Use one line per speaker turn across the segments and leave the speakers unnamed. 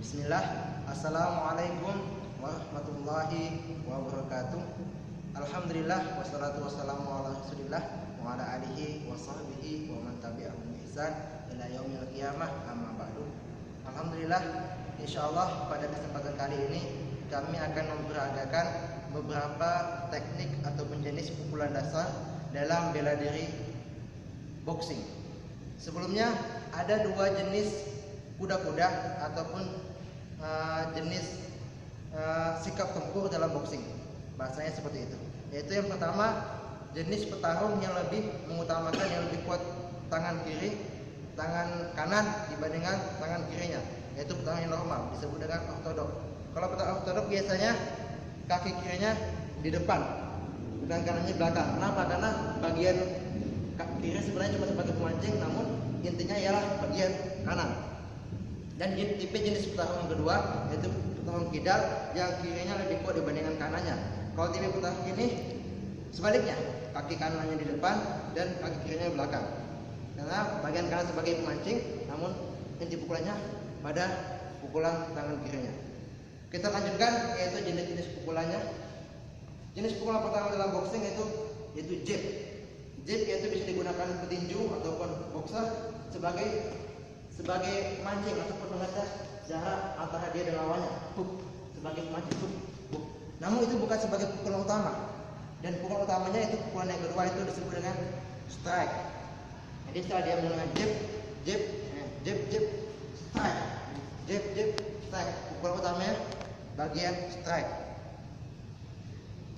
Bismillah. Assalamualaikum warahmatullahi wabarakatuh. Alhamdulillah wassalatu wassalamu ala Rasulillah wa ala alihi wa sahbihi wa man tabi'ahum bi ihsan ila yaumil qiyamah, amma ba'du. Alhamdulillah, insyaallah pada kesempatan kali ini kami akan memperagakan beberapa teknik ataupun jenis pukulan dasar dalam bela diri boxing. Sebelumnya ada dua jenis kuda-kuda ataupun jenis sikap tempur dalam boxing. Bahasanya seperti itu. Yaitu yang pertama, jenis petarung yang lebih mengutamakan yang lebih kuat tangan kanan dibandingkan tangan kirinya. Yaitu petarung yang normal, disebut dengan ortodok. Kalau petarung ortodok biasanya kaki kirinya di depan, dan kanannya di belakang. Kenapa? Karena bagian kiri sebenarnya cuma sebagai pemancing, namun intinya ialah bagian kanan. Dan tipe jenis petarung yang kedua yaitu petarung kidal yang kirinya lebih kuat dibandingkan kanannya. Kalau tipe petarung ini sebaliknya, kaki kanannya di depan dan kaki kirinya di belakang. Karena bagian kanan sebagai pemancing, namun inti pukulannya pada pukulan tangan kirinya. Kita lanjutkan yaitu jenis-jenis pukulannya. Jenis pukulan pertama dalam boxing yaitu jab. Jab yaitu bisa digunakan petinju ataupun boxer sebagai mancing ataupun mengetes jarak antara dia dan lawannya. Sebagai mancing. Namun itu bukan sebagai pukulan utama. Dan pukulan utamanya itu pukulan yang kedua itu disebut dengan strike. Jadi setelah dia menggunakan jab, strike. Jab, strike. Pukulan utamanya bagian strike.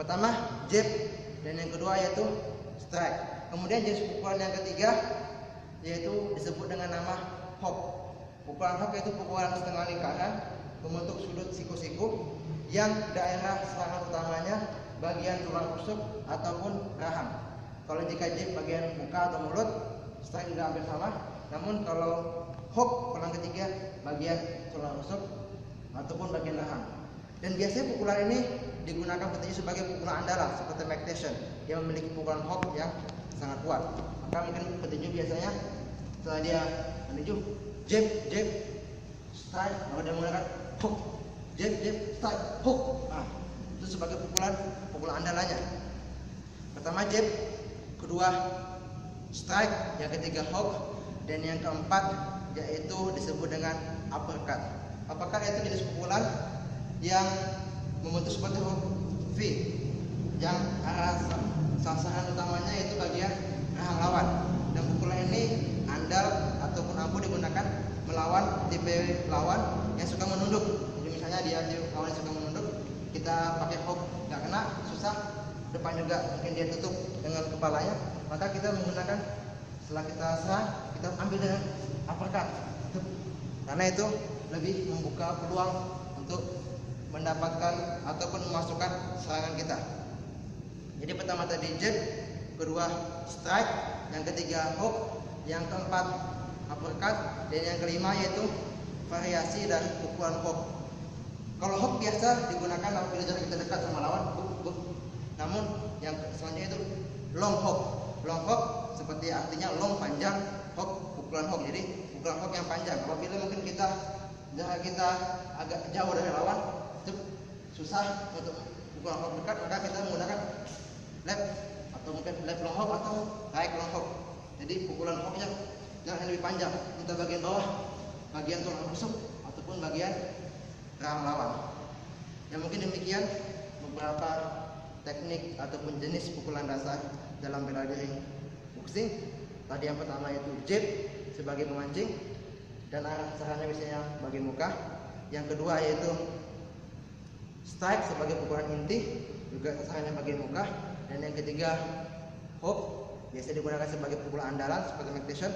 Pertama jab dan yang kedua yaitu strike. Kemudian jenis pukulan yang ketiga yaitu disebut dengan nama hook. Pukulan hook yaitu pukulan setengah lingkaran membentuk sudut siku-siku yang daerah serangan utamanya bagian tulang rusuk ataupun rahang. Kalau jika jab bagian muka atau mulut, strike juga hampir sama. Namun kalau hook pukulan ketiga bagian tulang rusuk ataupun bagian rahang. Dan biasanya pukulan ini digunakan petinju sebagai pukulan andalan seperti Mike Tyson yang memiliki pukulan hook yang sangat kuat. Maka mungkin petinju biasanya setelah dia menuju jab, strike, lalu dia menggunakan hook, jab, strike, hook. Nah, itu sebagai pukulan andalannya. Pertama jab, kedua strike, yang ketiga hook, dan yang keempat yaitu disebut dengan uppercut. Uppercut itu jenis pukulan yang membentuk seperti huruf V, yang arah sasaran utamanya itu bagian rahang lawan. Dan pukulan ini andal ataupun ampuh digunakan melawan tipe lawan yang suka menunduk. Jadi misalnya lawan yang suka menunduk, kita pakai hook nggak kena, susah, depan juga mungkin dia tutup dengan kepalanya, maka kita menggunakan, setelah kita serang, kita ambil dengan uppercut. Karena itu lebih membuka peluang untuk mendapatkan ataupun memasukkan serangan kita. Jadi pertama tadi jab, kedua strike, yang ketiga hook, yang keempat uppercut, dan yang kelima yaitu variasi dari pukulan hook. Kalau hook biasa digunakan apabila jarak kita dekat sama lawan, namun yang selanjutnya itu long hook. Long hook seperti artinya long, panjang, hook pukulan hook. Jadi pukulan hook yang panjang. Apabila mungkin jarak kita agak jauh dari lawan, itu susah untuk pukulan hook dekat, maka kita menggunakan left atau mungkin left long hook atau right long hook. Jadi pukulan hooknya jangan lebih panjang, entah bagian bawah, bagian tulang rusuk ataupun bagian rahang lawan. Ya mungkin demikian beberapa teknik ataupun jenis pukulan dasar dalam bela diri boxing. Tadi yang pertama yaitu jab sebagai pemancing dan arah sasarannya biasanya bagian muka. Yang kedua yaitu strike sebagai pukulan inti, juga sasarannya bagian muka. Dan yang ketiga hook, biasa digunakan sebagai pukulan andalan seperti Mike Tyson,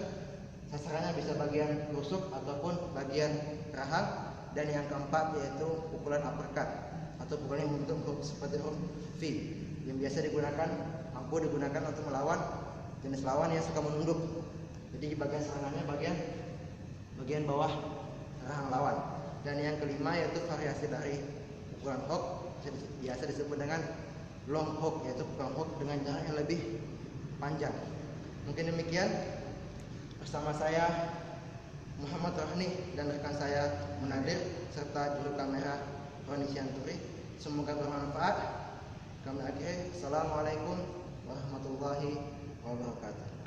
sasarannya bisa bagian rusuk ataupun bagian rahang. Dan yang keempat yaitu pukulan uppercut atau pukulan yang membentuk seperti huruf V, yang biasa ampuh digunakan untuk melawan jenis lawan yang suka menunduk. Jadi bagian serangannya bagian bawah rahang lawan. Dan yang kelima yaitu variasi dari pukulan hook, biasa disebut dengan long hook, yaitu pukulan hook dengan jarak yang lebih panjang. Mungkin demikian bersama saya Muhammad Rahni dan rekan saya Munadir serta juru kamera Roni Syanturi. Semoga bermanfaat. Kami akhiri. Assalamualaikum warahmatullahi wabarakatuh.